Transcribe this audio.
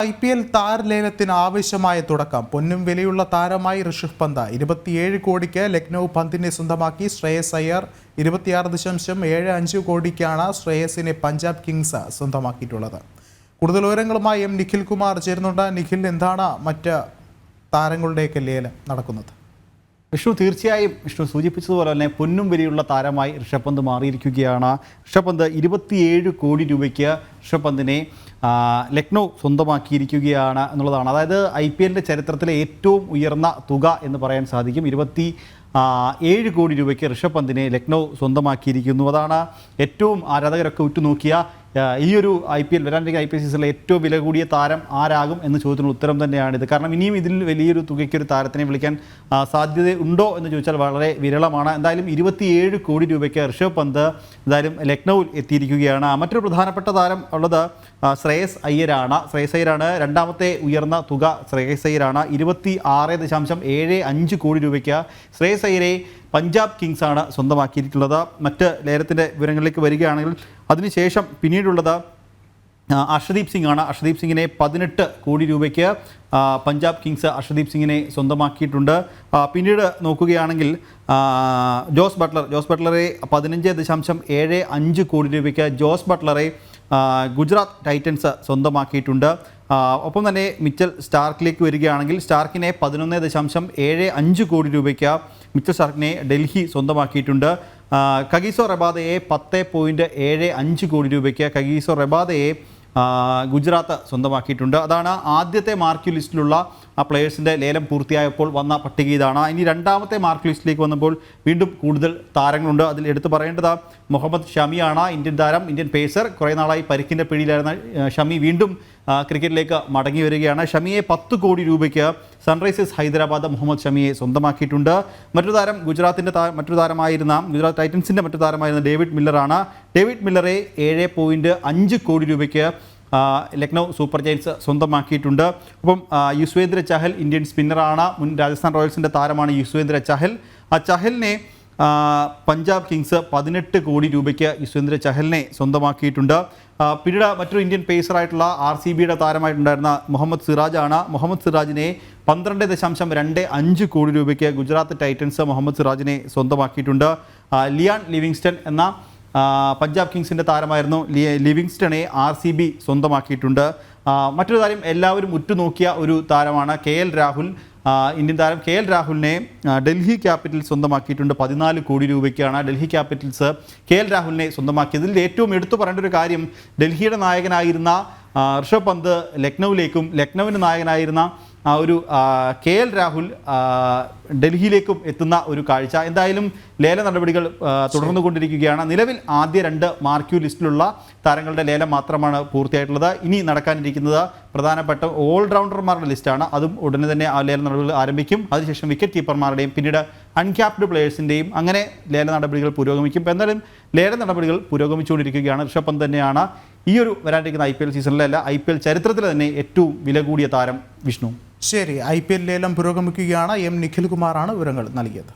IPL താരലേലത്തിന് ആവശ്യമായ തുടക്കം. പൊന്നും വിലയുള്ള താരമായി ഋഷഭ് പന്ത് 27 കോടിക്ക് ലക്നൗ പന്തിനെ സ്വന്തമാക്കി. ശ്രേയസ് അയ്യർ 26.75 കോടിക്കാണ് ശ്രേയസിനെ പഞ്ചാബ് കിങ്സ് സ്വന്തമാക്കിയിട്ടുള്ളത്. കൂടുതൽ വിവരങ്ങളുമായി നിഖിൽ കുമാർ ചേരുന്നുണ്ട്. നിഖിൽ, എന്താണ് മറ്റ് താരങ്ങളുടെയൊക്കെ ലേലം നടക്കുന്നത്? തീർച്ചയായും സൂചിപ്പിച്ചതുപോലെ തന്നെ പൊന്നും വിലയുള്ള താരമായി ഋഷഭ് പന്ത് മാറിയിരിക്കുകയാണ്. ഋഷഭ് പന്ത് 27 കോടി രൂപയ്ക്ക് ഋഷഭ് പന്തിനെ ലക്നൗ സ്വന്തമാക്കിയിരിക്കുകയാണ് എന്നുള്ളതാണ്. അതായത് IPL ചരിത്രത്തിലെ ഏറ്റവും ഉയർന്ന തുക എന്ന് പറയാൻ സാധിക്കും. 27 കോടി രൂപയ്ക്ക് ഋഷഭ് പന്തിനെ ലക്നൗ സ്വന്തമാക്കിയിരിക്കുന്നു. അതാണ് ഏറ്റവും ആരാധകരൊക്കെ ഉറ്റുനോക്കിയ ഈ ഒരു വരാനിരിക്കുന്ന IPL സീസണിലെ ഏറ്റവും വില കൂടിയ താരം ആരാകും എന്ന ചോദ്യത്തിന് ഉത്തരം തന്നെയാണിത്. കാരണം ഇനിയും ഇതിൽ വലിയൊരു തുകയ്ക്കൊരു താരത്തിനെ വിളിക്കാൻ സാധ്യത ഉണ്ടോ എന്ന് ചോദിച്ചാൽ വളരെ വിരളമാണ്. എന്തായാലും 27 കോടി രൂപയ്ക്ക് ഋഷഭ് പന്ത് എന്തായാലും ലക്നൗവിൽ എത്തിയിരിക്കുകയാണ്. മറ്റൊരു പ്രധാനപ്പെട്ട താരം ഉള്ളത് ശ്രേയസ് അയ്യരാണ്. രണ്ടാമത്തെ ഉയർന്ന തുക ശ്രേയസ് അയ്യരാണ്. 26.75 കോടി രൂപയ്ക്ക് ശ്രേയസ് അയ്യരെ പഞ്ചാബ് കിങ്സ് ആണ് സ്വന്തമാക്കിയിട്ടുള്ളത്. മറ്റ് ലേലത്തിൻ്റെ വിവരങ്ങളിലേക്ക് വരികയാണെങ്കിൽ അതിനുശേഷം പിന്നീടുള്ളത് അർഷദീപ് സിംഗ് ആണ്. അർഷദീപ് സിംഗിനെ 18 കോടി രൂപയ്ക്ക് പഞ്ചാബ് കിങ്സ് അർഷദീപ് സിംഗിനെ സ്വന്തമാക്കിയിട്ടുണ്ട്. പിന്നീട് നോക്കുകയാണെങ്കിൽ ജോസ് ബട്ട്ലറെ 15.75 കോടി രൂപയ്ക്ക് ജോസ് ബട്ട്ലറെ ഗുജറാത്ത് ടൈറ്റൻസ് സ്വന്തമാക്കിയിട്ടുണ്ട്. ഒപ്പം തന്നെ മിച്ചൽ സ്റ്റാർക്കിലേക്ക് വരികയാണെങ്കിൽ സ്റ്റാർക്കിനെ 11.75 കോടി രൂപയ്ക്ക് മിച്ചൽ സ്റ്റാർക്കിനെ ഡൽഹി സ്വന്തമാക്കിയിട്ടുണ്ട്. കഗീസോ റബാദയെ 10.75 കോടി രൂപയ്ക്ക് കഗീസോ റബാദയെ ഗുജറാത്ത് സ്വന്തമാക്കിയിട്ടുണ്ട്. അതാണ് ആദ്യത്തെ മാർക്ക് ലിസ്റ്റിലുള്ള പ്ലെയേഴ്സിൻ്റെ ലേലം പൂർത്തിയായപ്പോൾ വന്ന പട്ടിക ഇതാണ്. ഇനി രണ്ടാമത്തെ മാർക്ക് ലിസ്റ്റിലേക്ക് വന്നപ്പോൾ വീണ്ടും കൂടുതൽ താരങ്ങളുണ്ട്. അതിൽ എടുത്തു പറയേണ്ടത് മുഹമ്മദ് ഷമിയാണ്. ഇന്ത്യൻ താരം, ഇന്ത്യൻ പേസർ. കുറേ നാളായി പരിക്കിൻ്റെ പിടിയിലായിരുന്ന ഷമി വീണ്ടും ക്രിക്കറ്റിലേക്ക് മടങ്ങി വരികയാണ്. ഷമിയെ 10 കോടി രൂപയ്ക്ക് സൺറൈസേഴ്സ് ഹൈദരാബാദ് മുഹമ്മദ് ഷമിയെ സ്വന്തമാക്കിയിട്ടുണ്ട്. മറ്റൊരു താരം ഗുജറാത്ത് ടൈറ്റൻസിൻ്റെ മറ്റൊരു താരമായിരുന്ന ഡേവിഡ് മില്ലറാണ്. ഡേവിഡ് മില്ലറെ 7.5 കോടി രൂപയ്ക്ക് ലക്നൗ സൂപ്പർ ജയൻസ് സ്വന്തമാക്കിയിട്ടുണ്ട്. ഒപ്പം യുസ്വേന്ദ്ര ചഹൽ ഇന്ത്യൻ സ്പിന്നറാണ്. മുൻ രാജസ്ഥാൻ റോയൽസിൻ്റെ താരമാണ് യുസ്വേന്ദ്ര ചഹൽ. ചഹലിനെ പഞ്ചാബ് കിങ്സ് 18 കോടി രൂപയ്ക്ക് യുസ്വേന്ദ്ര ചഹലിനെ സ്വന്തമാക്കിയിട്ടുണ്ട്. പിന്നീട് മറ്റൊരു ഇന്ത്യൻ പേസറായിട്ടുള്ള RCBയുടെ താരമായിട്ടുണ്ടായിരുന്ന മുഹമ്മദ് സിറാജാണ്. മുഹമ്മദ് സിറാജിനെ 12.25 കോടി രൂപയ്ക്ക് ഗുജറാത്ത് ടൈറ്റൻസ് മുഹമ്മദ് സിറാജിനെ സ്വന്തമാക്കിയിട്ടുണ്ട്. ലിയാൻ ലിവിങ്സ്റ്റൺ എന്ന പഞ്ചാബ് കിങ്സിൻ്റെ താരമായിരുന്നു ലിവിങ്സ്റ്റണെ RCB സ്വന്തമാക്കിയിട്ടുണ്ട്. മറ്റൊരു താരം എല്ലാവരും ഉറ്റുനോക്കിയ ഒരു താരമാണ് KL രാഹുൽ. ഇന്ത്യൻ താരം KL രാഹുലിനെ ഡൽഹി ക്യാപിറ്റൽസ് സ്വന്തമാക്കിയിട്ടുണ്ട്. 14 കോടി രൂപയ്ക്കാണ് ഡൽഹി ക്യാപിറ്റൽസ് KL രാഹുലിനെ സ്വന്തമാക്കിയത്. ഇതിൽ ഏറ്റവും എടുത്തു പറയേണ്ട ഒരു കാര്യം, ഡൽഹിയുടെ നായകനായിരുന്ന ഋഷഭ് പന്ത് ലക്നൌവിലേക്കും ലക്നൌവിൻ്റെ നായകനായിരുന്ന ഒരു KL രാഹുൽ ഡൽഹിയിലേക്കും എത്തുന്ന ഒരു കാഴ്ച. എന്തായാലും ലേല നടപടികൾ തുടർന്നുകൊണ്ടിരിക്കുകയാണ്. നിലവിൽ ആദ്യ 2 മാർക്ക് ലിസ്റ്റിലുള്ള താരങ്ങളുടെ ലേലം മാത്രമാണ് പൂർത്തിയായിട്ടുള്ളത്. ഇനി നടക്കാനിരിക്കുന്നത് പ്രധാനപ്പെട്ട ഓൾറൗണ്ടർമാരുടെ ലിസ്റ്റാണ്. അതും ഉടനെ തന്നെ ആ ലേല നടപടികൾ ആരംഭിക്കും. അതിനുശേഷം വിക്കറ്റ് കീപ്പർമാരുടെയും പിന്നീട് അൺക്യാപ്ഡ് പ്ലെയേഴ്സിൻ്റെയും അങ്ങനെ ലേല നടപടികൾ പുരോഗമിക്കും. എന്തായാലും ലേല നടപടികൾ പുരോഗമിച്ചുകൊണ്ടിരിക്കുകയാണ്. ഋഷഭ് പന്ത് തന്നെയാണ് ഈ ഒരു വരാനിരിക്കുന്ന IPL സീസണിലല്ല IPL ചരിത്രത്തിൽ തന്നെ ഏറ്റവും വില കൂടിയ താരം. വിഷ്ണു, ശരി. IPL ലേലം പുരോഗമിക്കുകയാണ്. നിഖിൽ കുമാറാണ് വിവരങ്ങൾ നൽകിയത്.